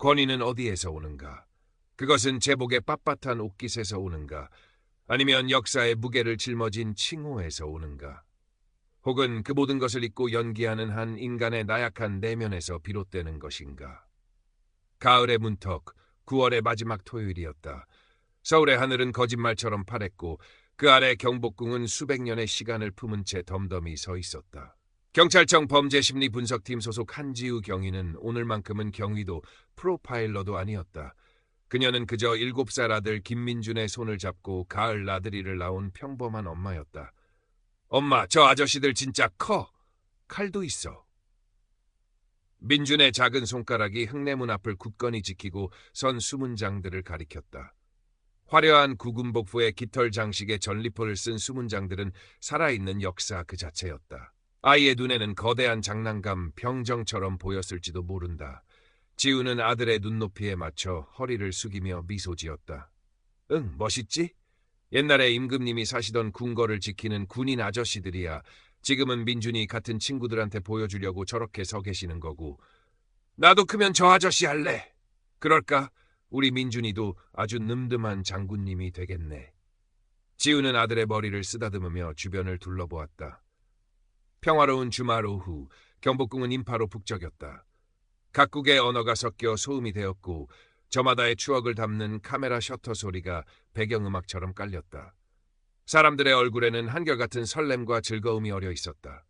권위는 어디에서 오는가? 그것은 제복의 빳빳한 옷깃에서 오는가? 아니면 역사의 무게를 짊어진 칭호에서 오는가? 혹은 그 모든 것을 잊고 연기하는 한 인간의 나약한 내면에서 비롯되는 것인가? 가을의 문턱, 9월의 마지막 토요일이었다. 서울의 하늘은 거짓말처럼 파랬고 그 아래 경복궁은 수백 년의 시간을 품은 채 덤덤히 서 있었다. 경찰청 범죄심리분석팀 소속 한지우 경위는 오늘만큼은 경위도 프로파일러도 아니었다. 그녀는 그저 7살 아들 김민준의 손을 잡고 가을 나들이를 나온 평범한 엄마였다. 엄마, 저 아저씨들 진짜 커. 칼도 있어. 민준의 작은 손가락이 흙내문 앞을 굳건히 지키고 선 수문장들을 가리켰다. 화려한 구금복부의 깃털 장식에 전리포를 쓴 수문장들은 살아있는 역사 그 자체였다. 아이의 눈에는 거대한 장난감 병정처럼 보였을지도 모른다. 지우는 아들의 눈높이에 맞춰 허리를 숙이며 미소 지었다. 응, 멋있지? 옛날에 임금님이 사시던 궁궐을 지키는 군인 아저씨들이야. 지금은 민준이 같은 친구들한테 보여주려고 저렇게 서 계시는 거고. 나도 크면 저 아저씨 할래. 그럴까? 우리 민준이도 아주 늠름한 장군님이 되겠네. 지우는 아들의 머리를 쓰다듬으며 주변을 둘러보았다. 평화로운 주말 오후, 경복궁은 인파로 북적였다. 각국의 언어가 섞여 소음이 되었고 저마다의 추억을 담는 카메라 셔터 소리가 배경음악처럼 깔렸다. 사람들의 얼굴에는 한결같은 설렘과 즐거움이 어려 있었다.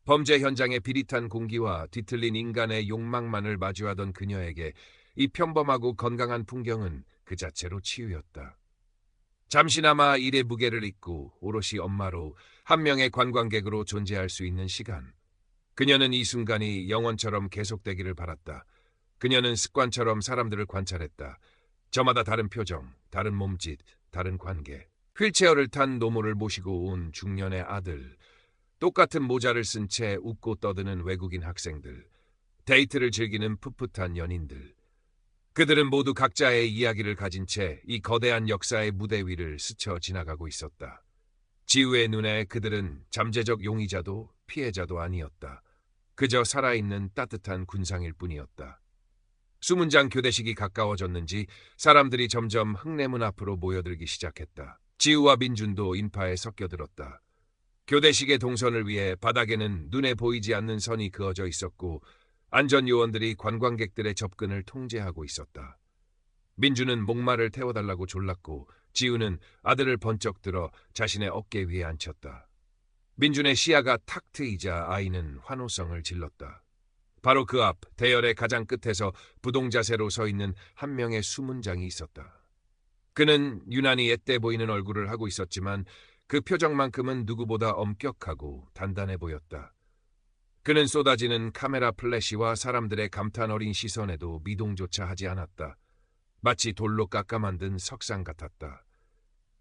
범죄 현장의 비릿한 공기와 뒤틀린 인간의 욕망만을 마주하던 그녀에게 이 평범하고 건강한 풍경은 그 자체로 치유였다. 잠시나마 일의 무게를 잊고 오롯이 엄마로 한 명의 관광객으로 존재할 수 있는 시간. 그녀는 이 순간이 영원처럼 계속되기를 바랐다. 그녀는 습관처럼 사람들을 관찰했다. 저마다 다른 표정, 다른 몸짓, 다른 관계. 휠체어를 탄 노모를 모시고 온 중년의 아들, 똑같은 모자를 쓴 채 웃고 떠드는 외국인 학생들, 데이트를 즐기는 풋풋한 연인들. 그들은 모두 각자의 이야기를 가진 채 이 거대한 역사의 무대 위를 스쳐 지나가고 있었다. 지우의 눈에 그들은 잠재적 용의자도 피해자도 아니었다. 그저 살아있는 따뜻한 군상일 뿐이었다. 수문장 교대식이 가까워졌는지 사람들이 점점 흙내문 앞으로 모여들기 시작했다. 지우와 민준도 인파에 섞여들었다. 교대식의 동선을 위해 바닥에는 눈에 보이지 않는 선이 그어져 있었고 안전요원들이 관광객들의 접근을 통제하고 있었다. 민준은 목마를 태워달라고 졸랐고 지우는 아들을 번쩍 들어 자신의 어깨 위에 앉혔다. 민준의 시야가 탁 트이자 아이는 환호성을 질렀다. 바로 그 앞 대열의 가장 끝에서 부동자세로 서 있는 한 명의 수문장이 있었다. 그는 유난히 앳돼 보이는 얼굴을 하고 있었지만 그 표정만큼은 누구보다 엄격하고 단단해 보였다. 그는 쏟아지는 카메라 플래시와 사람들의 감탄 어린 시선에도 미동조차 하지 않았다. 마치 돌로 깎아 만든 석상 같았다.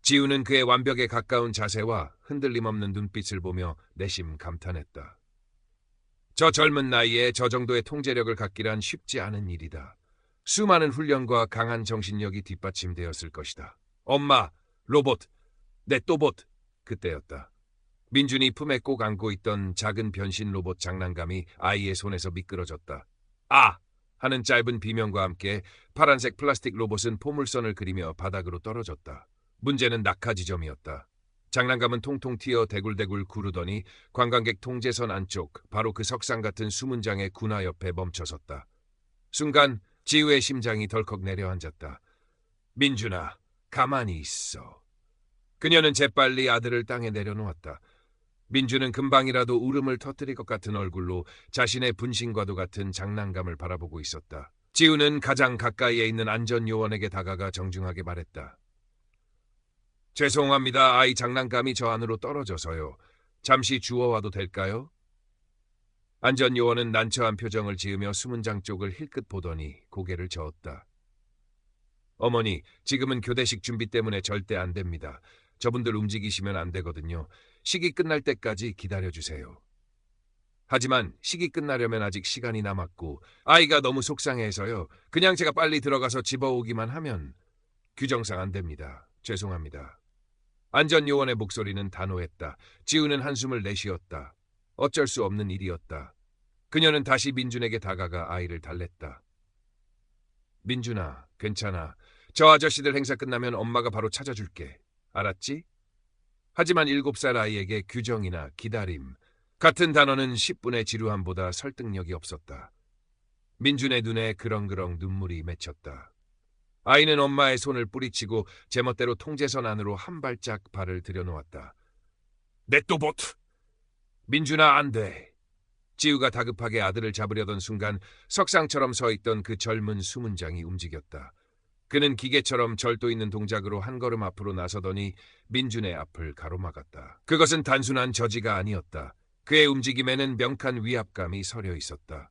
지우는 그의 완벽에 가까운 자세와 흔들림 없는 눈빛을 보며 내심 감탄했다. 저 젊은 나이에 저 정도의 통제력을 갖기란 쉽지 않은 일이다. 수많은 훈련과 강한 정신력이 뒷받침되었을 것이다. 엄마, 로봇, 내 또봇. 그때였다. 민준이 품에 꼭 안고 있던 작은 변신 로봇 장난감이 아이의 손에서 미끄러졌다. 아! 하는 짧은 비명과 함께 파란색 플라스틱 로봇은 포물선을 그리며 바닥으로 떨어졌다. 문제는 낙하 지점이었다. 장난감은 통통 튀어 대굴대굴 구르더니 관광객 통제선 안쪽 바로 그 석상 같은 수문장의 군화 옆에 멈춰섰다. 순간 지우의 심장이 덜컥 내려앉았다. 민준아, 가만히 있어. 그녀는 재빨리 아들을 땅에 내려놓았다. 민준은 금방이라도 울음을 터뜨릴 것 같은 얼굴로 자신의 분신과도 같은 장난감을 바라보고 있었다. 지우는 가장 가까이에 있는 안전요원에게 다가가 정중하게 말했다. 죄송합니다. 아이 장난감이 저 안으로 떨어져서요. 잠시 주워와도 될까요? 안전요원은 난처한 표정을 지으며 수문장 쪽을 힐끗 보더니 고개를 저었다. 어머니, 지금은 교대식 준비 때문에 절대 안 됩니다. 저분들 움직이시면 안 되거든요. 식이 끝날 때까지 기다려주세요. 하지만 식이 끝나려면 아직 시간이 남았고 아이가 너무 속상해서요. 그냥 제가 빨리 들어가서 집어오기만 하면 규정상 안 됩니다. 죄송합니다. 안전요원의 목소리는 단호했다. 지우는 한숨을 내쉬었다. 어쩔 수 없는 일이었다. 그녀는 다시 민준에게 다가가 아이를 달랬다. 민준아, 괜찮아. 저 아저씨들 행사 끝나면 엄마가 바로 찾아줄게. 알았지? 하지만 7살 아이에게 규정이나 기다림 같은 단어는 10분의 지루함보다 설득력이 없었다. 민준의 눈에 그렁그렁 눈물이 맺혔다. 아이는 엄마의 손을 뿌리치고 제멋대로 통제선 안으로 한 발짝 발을 들여놓았다. 넷도보트! 민준아, 안 돼. 지우가 다급하게 아들을 잡으려던 순간 석상처럼 서 있던 그 젊은 수문장이 움직였다. 그는 기계처럼 절도 있는 동작으로 한 걸음 앞으로 나서더니 민준의 앞을 가로막았다. 그것은 단순한 저지가 아니었다. 그의 움직임에는 명확한 위압감이 서려 있었다.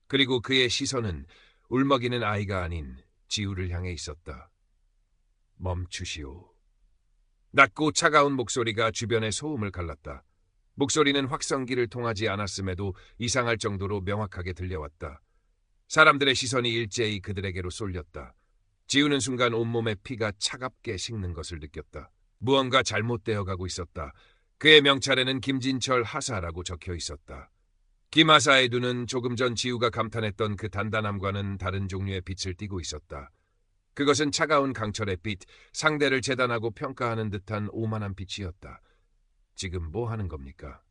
그리고 그의 시선은 울먹이는 아이가 아닌 지우를 향해 있었다. 멈추시오. 낮고 차가운 목소리가 주변의 소음을 갈랐다. 목소리는 확성기를 통하지 않았음에도 이상할 정도로 명확하게 들려왔다. 사람들의 시선이 일제히 그들에게로 쏠렸다. 지우는 순간 온몸의 피가 차갑게 식는 것을 느꼈다. 무언가 잘못되어 가고 있었다. 그의 명찰에는 김진철 하사라고 적혀 있었다. 김 하사의 눈은 조금 전 지우가 감탄했던 그 단단함과는 다른 종류의 빛을 띠고 있었다. 그것은 차가운 강철의 빛, 상대를 재단하고 평가하는 듯한 오만한 빛이었다. 지금 뭐 하는 겁니까?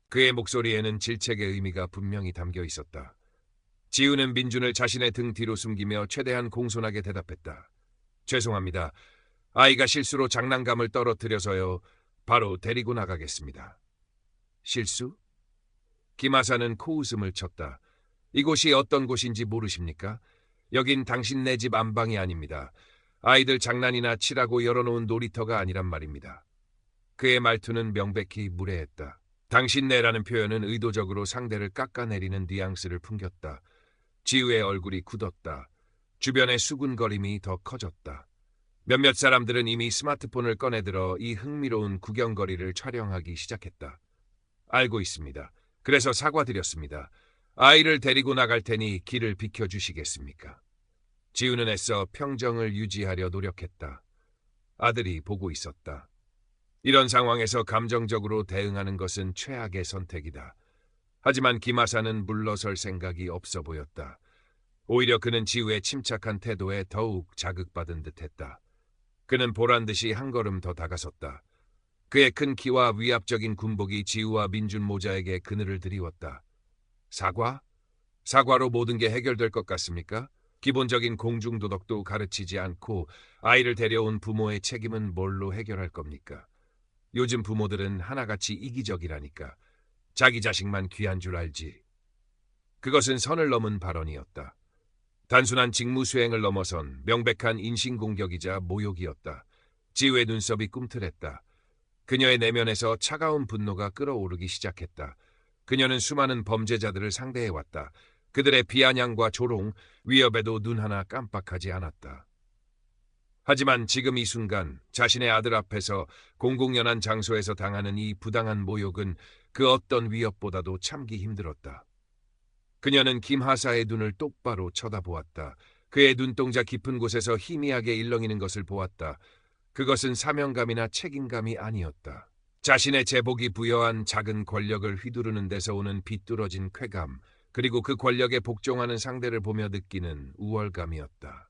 그의 목소리에는 질책의 의미가 분명히 담겨 있었다. 지우는 민준을 자신의 등 뒤로 숨기며 최대한 공손하게 대답했다. 죄송합니다. 아이가 실수로 장난감을 떨어뜨려서요. 바로 데리고 나가겠습니다. 실수? 김하사는 코웃음을 쳤다. 이곳이 어떤 곳인지 모르십니까? 여긴 당신 네 집 안방이 아닙니다. 아이들 장난이나 치라고 열어놓은 놀이터가 아니란 말입니다. 그의 말투는 명백히 무례했다. 당신네라는 표현은 의도적으로 상대를 깎아내리는 뉘앙스를 풍겼다. 지우의 얼굴이 굳었다. 주변의 수군거림이 더 커졌다. 몇몇 사람들은 이미 스마트폰을 꺼내들어 이 흥미로운 구경거리를 촬영하기 시작했다. 알고 있습니다. 그래서 사과드렸습니다. 아이를 데리고 나갈 테니 길을 비켜주시겠습니까? 지우는 애써 평정을 유지하려 노력했다. 아들이 보고 있었다. 이런 상황에서 감정적으로 대응하는 것은 최악의 선택이다. 하지만 김하사는 물러설 생각이 없어 보였다. 오히려 그는 지우의 침착한 태도에 더욱 자극받은 듯했다. 그는 보란듯이 한 걸음 더 다가섰다. 그의 큰 키와 위압적인 군복이 지우와 민준 모자에게 그늘을 드리웠다. 사과? 사과로 모든 게 해결될 것 같습니까? 기본적인 공중도덕도 가르치지 않고 아이를 데려온 부모의 책임은 뭘로 해결할 겁니까? 요즘 부모들은 하나같이 이기적이라니까. 자기 자식만 귀한 줄 알지. 그것은 선을 넘은 발언이었다. 단순한 직무 수행을 넘어선 명백한 인신공격이자 모욕이었다. 지우의 눈썹이 꿈틀했다. 그녀의 내면에서 차가운 분노가 끓어오르기 시작했다. 그녀는 수많은 범죄자들을 상대해왔다. 그들의 비아냥과 조롱, 위협에도 눈 하나 깜빡하지 않았다. 하지만 지금 이 순간 자신의 아들 앞에서 공공연한 장소에서 당하는 이 부당한 모욕은 그 어떤 위협보다도 참기 힘들었다. 그녀는 김하사의 눈을 똑바로 쳐다보았다. 그의 눈동자 깊은 곳에서 희미하게 일렁이는 것을 보았다. 그것은 사명감이나 책임감이 아니었다. 자신의 제복이 부여한 작은 권력을 휘두르는 데서 오는 비뚤어진 쾌감, 그리고 그 권력에 복종하는 상대를 보며 느끼는 우월감이었다.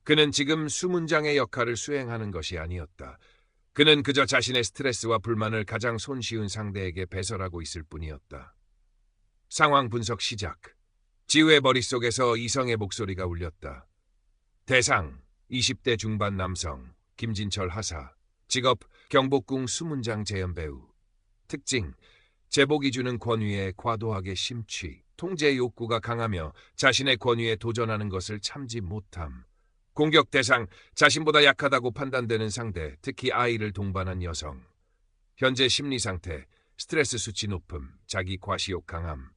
그는 지금 수문장의 역할을 수행하는 것이 아니었다. 그는 그저 자신의 스트레스와 불만을 가장 손쉬운 상대에게 배설하고 있을 뿐이었다. 상황 분석 시작. 지우의 머릿속에서 이성의 목소리가 울렸다. 대상, 20대 중반 남성, 김진철 하사. 직업, 경복궁 수문장 재연배우. 특징, 제복이 주는 권위에 과도하게 심취. 통제 욕구가 강하며 자신의 권위에 도전하는 것을 참지 못함. 공격 대상, 자신보다 약하다고 판단되는 상대, 특히 아이를 동반한 여성. 현재 심리 상태, 스트레스 수치 높음, 자기 과시욕 강함.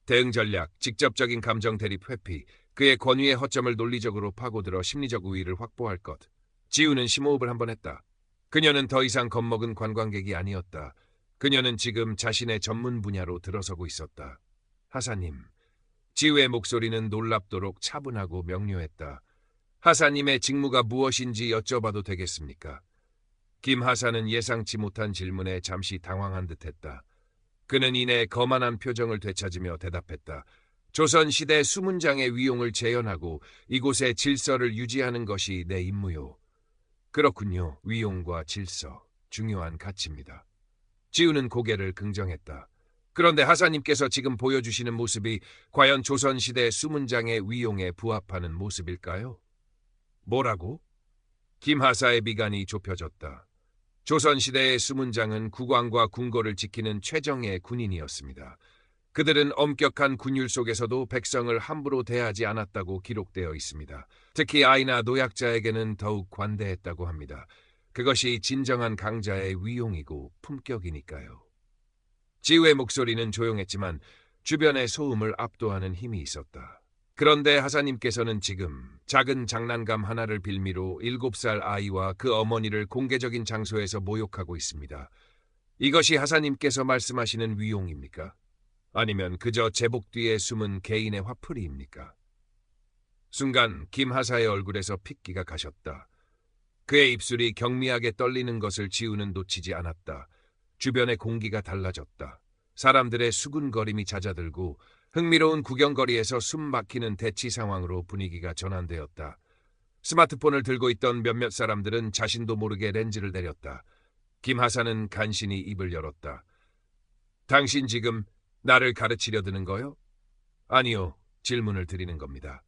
대응 전략, 직접적인 감정 대립 회피, 그의 권위의 허점을 논리적으로 파고들어 심리적 우위를 확보할 것. 지우는 심호흡을 한번 했다. 그녀는 더 이상 겁먹은 관광객이 아니었다. 그녀는 지금 자신의 전문 분야로 들어서고 있었다. 하사님. 지우의 목소리는 놀랍도록 차분하고 명료했다. 하사님의 직무가 무엇인지 여쭤봐도 되겠습니까? 김 하사는 예상치 못한 질문에 잠시 당황한 듯했다. 그는 이내 거만한 표정을 되찾으며 대답했다. 조선시대 수문장의 위용을 재현하고 이곳의 질서를 유지하는 것이 내 임무요. 그렇군요. 위용과 질서, 중요한 가치입니다. 지우는 고개를 긍정했다. 그런데 하사님께서 지금 보여주시는 모습이 과연 조선시대 수문장의 위용에 부합하는 모습일까요? 뭐라고? 김하사의 미간이 좁혀졌다. 조선시대의 수문장은 국왕과 궁궐을 지키는 최정예 군인이었습니다. 그들은 엄격한 군율 속에서도 백성을 함부로 대하지 않았다고 기록되어 있습니다. 특히 아이나 노약자에게는 더욱 관대했다고 합니다. 그것이 진정한 강자의 위용이고 품격이니까요. 지우의 목소리는 조용했지만 주변의 소음을 압도하는 힘이 있었다. 그런데 하사님께서는 지금 작은 장난감 하나를 빌미로 7살 아이와 그 어머니를 공개적인 장소에서 모욕하고 있습니다. 이것이 하사님께서 말씀하시는 위용입니까? 아니면 그저 제복 뒤에 숨은 개인의 화풀이입니까? 순간 김하사의 얼굴에서 핏기가 가셨다. 그의 입술이 경미하게 떨리는 것을 지우는 놓치지 않았다. 주변의 공기가 달라졌다. 사람들의 수군거림이 잦아들고 흥미로운 구경거리에서 숨 막히는 대치 상황으로 분위기가 전환되었다. 스마트폰을 들고 있던 몇몇 사람들은 자신도 모르게 렌즈를 내렸다. 김하사는 간신히 입을 열었다. 당신 지금 나를 가르치려 드는 거요? 아니요, 질문을 드리는 겁니다.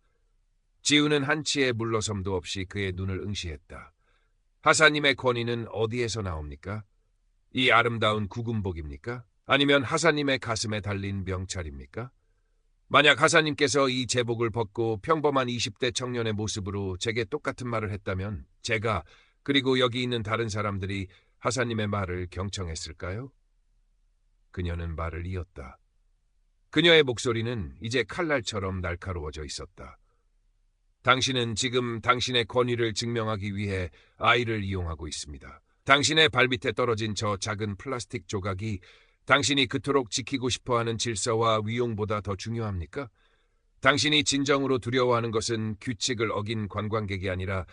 지우는 한치의 물러섬도 없이 그의 눈을 응시했다. 하사님의 권위는 어디에서 나옵니까? 이 아름다운 구금복입니까? 아니면 하사님의 가슴에 달린 명찰입니까? 만약 하사님께서 이 제복을 벗고 평범한 20대 청년의 모습으로 제게 똑같은 말을 했다면 제가 그리고 여기 있는 다른 사람들이 하사님의 말을 경청했을까요? 그녀는 말을 이었다. 그녀의 목소리는 이제 칼날처럼 날카로워져 있었다. 당신은 지금 당신의 권위를 증명하기 위해 아이를 이용하고 있습니다. 당신의 발밑에 떨어진 저 작은 플라스틱 조각이 당신이 그토록 지키고 싶어하는 질서와 위용보다 더 중요합니까? 당신이 진정으로 두려워하는 것은 규칙을 어긴 관광객이 아니라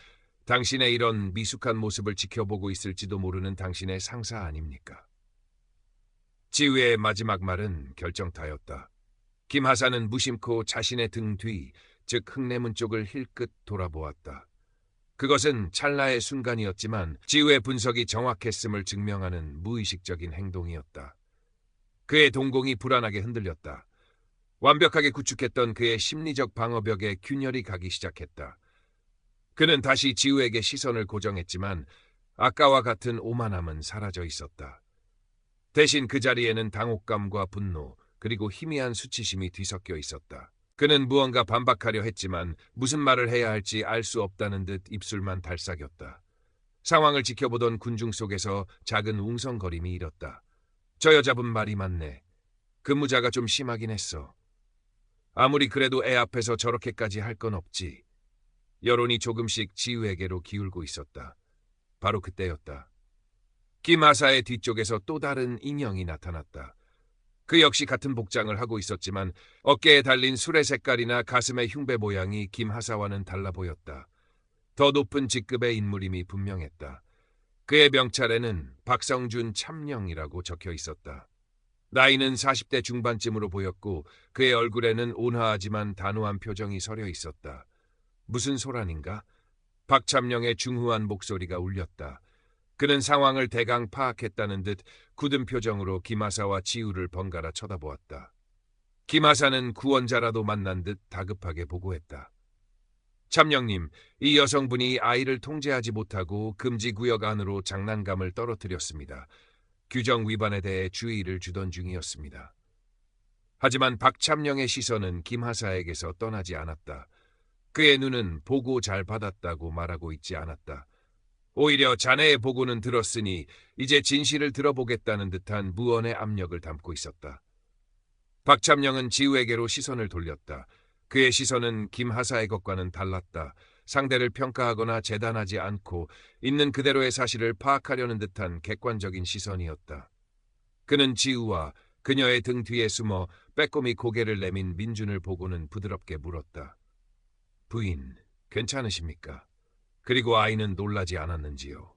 당신의 이런 미숙한 모습을 지켜보고 있을지도 모르는 당신의 상사 아닙니까? 지우의 마지막 말은 결정타였다. 김하사는 무심코 자신의 등 뒤, 즉 흙내문 쪽을 힐끗 돌아보았다. 그것은 찰나의 순간이었지만 지우의 분석이 정확했음을 증명하는 무의식적인 행동이었다. 그의 동공이 불안하게 흔들렸다. 완벽하게 구축했던 그의 심리적 방어벽에 균열이 가기 시작했다. 그는 다시 지우에게 시선을 고정했지만 아까와 같은 오만함은 사라져 있었다. 대신 그 자리에는 당혹감과 분노 그리고 희미한 수치심이 뒤섞여 있었다. 그는 무언가 반박하려 했지만 무슨 말을 해야 할지 알 수 없다는 듯 입술만 달싹였다. 상황을 지켜보던 군중 속에서 작은 웅성거림이 일었다. 저 여자분 말이 맞네. 근무자가 좀 심하긴 했어. 아무리 그래도 애 앞에서 저렇게까지 할 건 없지. 여론이 조금씩 지우에게로 기울고 있었다. 바로 그때였다. 김하사의 뒤쪽에서 또 다른 인형이 나타났다. 그 역시 같은 복장을 하고 있었지만 어깨에 달린 수레 색깔이나 가슴의 흉배 모양이 김하사와는 달라 보였다. 더 높은 직급의 인물임이 분명했다. 그의 명찰에는 박성준 참령이라고 적혀 있었다. 나이는 40대 중반쯤으로 보였고 그의 얼굴에는 온화하지만 단호한 표정이 서려 있었다. 무슨 소란인가? 박참령의 중후한 목소리가 울렸다. 그는 상황을 대강 파악했다는 듯 굳은 표정으로 김하사와 지우를 번갈아 쳐다보았다. 김하사는 구원자라도 만난 듯 다급하게 보고했다. 참령님, 이 여성분이 아이를 통제하지 못하고 금지구역 안으로 장난감을 떨어뜨렸습니다. 규정 위반에 대해 주의를 주던 중이었습니다. 하지만 박참령의 시선은 김하사에게서 떠나지 않았다. 그의 눈은 보고 잘 받았다고 말하고 있지 않았다. 오히려 자네의 보고는 들었으니 이제 진실을 들어보겠다는 듯한 무언의 압력을 담고 있었다. 박참령은 지우에게로 시선을 돌렸다. 그의 시선은 김하사의 것과는 달랐다. 상대를 평가하거나 재단하지 않고 있는 그대로의 사실을 파악하려는 듯한 객관적인 시선이었다. 그는 지우와 그녀의 등 뒤에 숨어 빼꼼히 고개를 내민 민준을 보고는 부드럽게 물었다. 부인, 괜찮으십니까? 그리고 아이는 놀라지 않았는지요?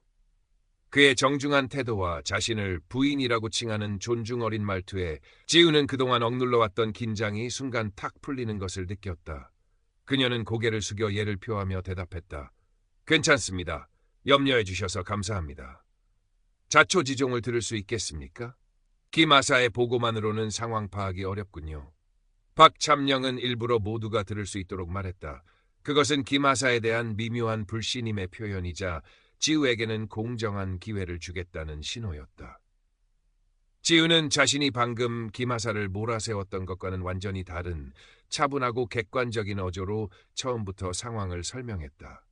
그의 정중한 태도와 자신을 부인이라고 칭하는 존중 어린 말투에 지우는 그동안 억눌러왔던 긴장이 순간 탁 풀리는 것을 느꼈다. 그녀는 고개를 숙여 예를 표하며 대답했다. 괜찮습니다. 염려해 주셔서 감사합니다. 자초지종을 들을 수 있겠습니까? 김하사의 보고만으로는 상황 파악이 어렵군요. 박참령은 일부러 모두가 들을 수 있도록 말했다. 그것은 김하사에 대한 미묘한 불신임의 표현이자 지우에게는 공정한 기회를 주겠다는 신호였다. 지우는 자신이 방금 김하사를 몰아세웠던 것과는 완전히 다른 차분하고 객관적인 어조로 처음부터 상황을 설명했다.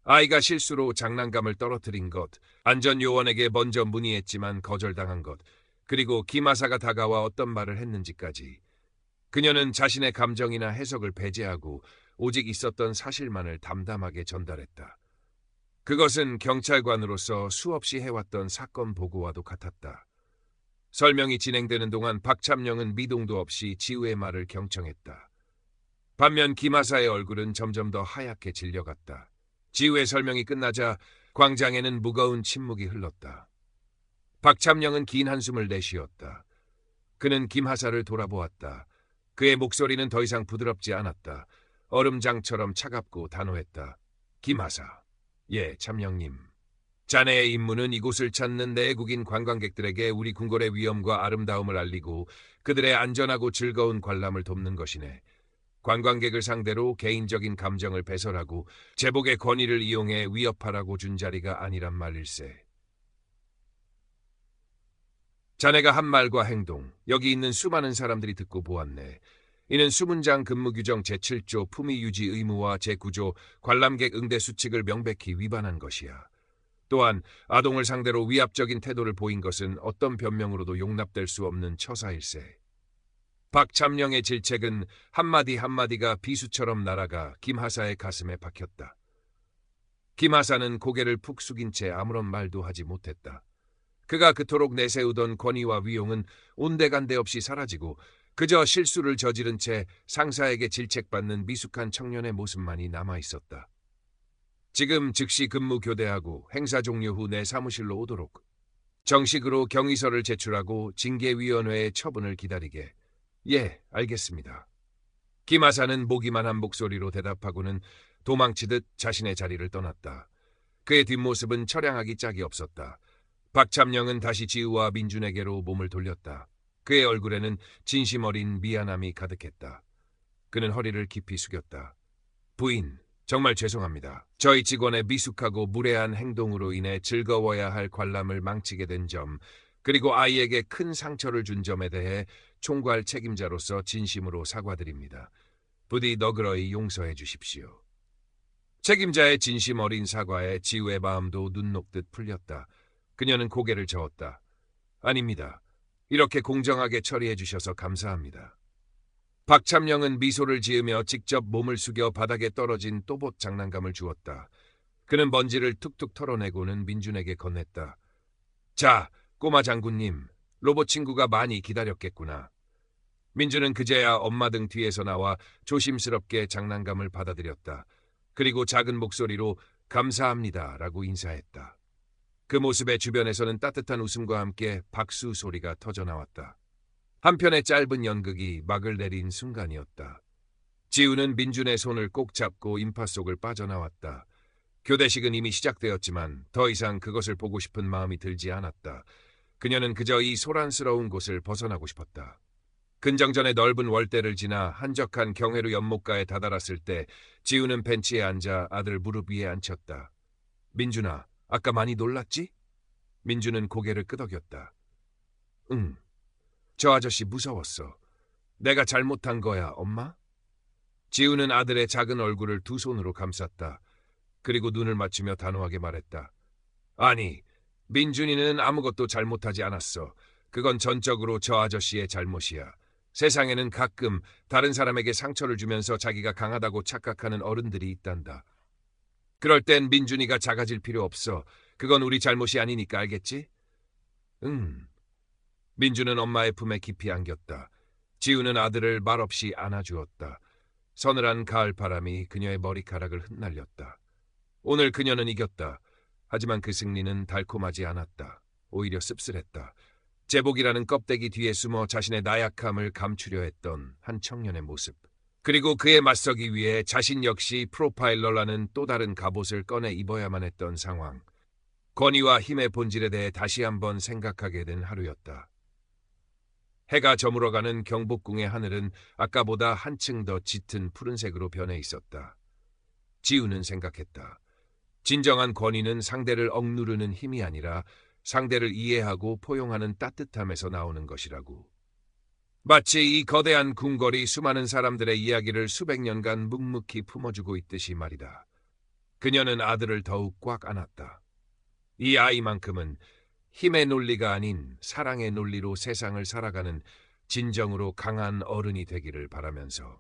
아이가 실수로 장난감을 떨어뜨린 것, 안전요원에게 먼저 문의했지만 거절당한 것, 그리고 김하사가 다가와 어떤 말을 했는지까지. 그녀는 자신의 감정이나 해석을 배제하고 오직 있었던 사실만을 담담하게 전달했다. 그것은 경찰관으로서 수없이 해왔던 사건 보고와도 같았다. 설명이 진행되는 동안 박참령은 미동도 없이 지우의 말을 경청했다. 반면 김하사의 얼굴은 점점 더 하얗게 질려갔다. 지우의 설명이 끝나자 광장에는 무거운 침묵이 흘렀다. 박참령은 긴 한숨을 내쉬었다. 그는 김하사를 돌아보았다. 그의 목소리는 더 이상 부드럽지 않았다. 얼음장처럼 차갑고 단호했다. 김하사. 예, 참령님. 자네의 임무는 이곳을 찾는 내국인 관광객들에게 우리 궁궐의 위엄과 아름다움을 알리고 그들의 안전하고 즐거운 관람을 돕는 것이네. 관광객을 상대로 개인적인 감정을 배설하고 제복의 권위를 이용해 위협하라고 준 자리가 아니란 말일세. 자네가 한 말과 행동, 여기 있는 수많은 사람들이 듣고 보았네. 이는 수문장 근무규정 제7조 품위유지 의무와 제9조 관람객 응대 수칙을 명백히 위반한 것이야. 또한 아동을 상대로 위압적인 태도를 보인 것은 어떤 변명으로도 용납될 수 없는 처사일세. 박참령의 질책은 한마디 한마디가 비수처럼 날아가 김하사의 가슴에 박혔다. 김하사는 고개를 푹 숙인 채 아무런 말도 하지 못했다. 그가 그토록 내세우던 권위와 위용은 온데간데 없이 사라지고 그저 실수를 저지른 채 상사에게 질책받는 미숙한 청년의 모습만이 남아있었다. 지금 즉시 근무 교대하고 행사 종료 후 내 사무실로 오도록. 정식으로 경위서를 제출하고 징계위원회의 처분을 기다리게. 예, 알겠습니다. 김하사는 모기만한 목소리로 대답하고는 도망치듯 자신의 자리를 떠났다. 그의 뒷모습은 처량하기 짝이 없었다. 박참령은 다시 지우와 민준에게로 몸을 돌렸다. 그의 얼굴에는 진심 어린 미안함이 가득했다. 그는 허리를 깊이 숙였다. 부인, 정말 죄송합니다. 저희 직원의 미숙하고 무례한 행동으로 인해 즐거워야 할 관람을 망치게 된 점, 그리고 아이에게 큰 상처를 준 점에 대해 총괄 책임자로서 진심으로 사과드립니다. 부디 너그러이 용서해 주십시오. 책임자의 진심 어린 사과에 지우의 마음도 눈 녹듯 풀렸다. 그녀는 고개를 저었다. 아닙니다. 이렇게 공정하게 처리해 주셔서 감사합니다. 박참령은 미소를 지으며 직접 몸을 숙여 바닥에 떨어진 또봇 장난감을 주었다. 그는 먼지를 툭툭 털어내고는 민준에게 건넸다. 자, 꼬마 장군님, 로봇 친구가 많이 기다렸겠구나. 민준은 그제야 엄마 등 뒤에서 나와 조심스럽게 장난감을 받아들였다. 그리고 작은 목소리로 감사합니다라고 인사했다. 그 모습에 주변에서는 따뜻한 웃음과 함께 박수 소리가 터져나왔다. 한편의 짧은 연극이 막을 내린 순간이었다. 지우는 민준의 손을 꼭 잡고 인파 속을 빠져나왔다. 교대식은 이미 시작되었지만 더 이상 그것을 보고 싶은 마음이 들지 않았다. 그녀는 그저 이 소란스러운 곳을 벗어나고 싶었다. 근정전의 넓은 월대를 지나 한적한 경회루 연못가에 다다랐을 때 지우는 벤치에 앉아 아들 무릎 위에 앉혔다. 민준아, 아까 많이 놀랐지? 민준은 고개를 끄덕였다. 응. 저 아저씨 무서웠어. 내가 잘못한 거야, 엄마? 지우는 아들의 작은 얼굴을 두 손으로 감쌌다. 그리고 눈을 맞추며 단호하게 말했다. 아니, 민준이는 아무것도 잘못하지 않았어. 그건 전적으로 저 아저씨의 잘못이야. 세상에는 가끔 다른 사람에게 상처를 주면서 자기가 강하다고 착각하는 어른들이 있단다. 그럴 땐 민준이가 작아질 필요 없어. 그건 우리 잘못이 아니니까 알겠지? 응. 민준은 엄마의 품에 깊이 안겼다. 지우는 아들을 말없이 안아주었다. 서늘한 가을 바람이 그녀의 머리카락을 흩날렸다. 오늘 그녀는 이겼다. 하지만 그 승리는 달콤하지 않았다. 오히려 씁쓸했다. 제복이라는 껍데기 뒤에 숨어 자신의 나약함을 감추려 했던 한 청년의 모습. 그리고 그에 맞서기 위해 자신 역시 프로파일러라는 또 다른 갑옷을 꺼내 입어야만 했던 상황. 권위와 힘의 본질에 대해 다시 한번 생각하게 된 하루였다. 해가 저물어가는 경복궁의 하늘은 아까보다 한층 더 짙은 푸른색으로 변해 있었다. 지우는 생각했다. 진정한 권위는 상대를 억누르는 힘이 아니라 상대를 이해하고 포용하는 따뜻함에서 나오는 것이라고. 마치 이 거대한 궁궐이 수많은 사람들의 이야기를 수백 년간 묵묵히 품어주고 있듯이 말이다. 그녀는 아들을 더욱 꽉 안았다. 이 아이만큼은 힘의 논리가 아닌 사랑의 논리로 세상을 살아가는 진정으로 강한 어른이 되기를 바라면서.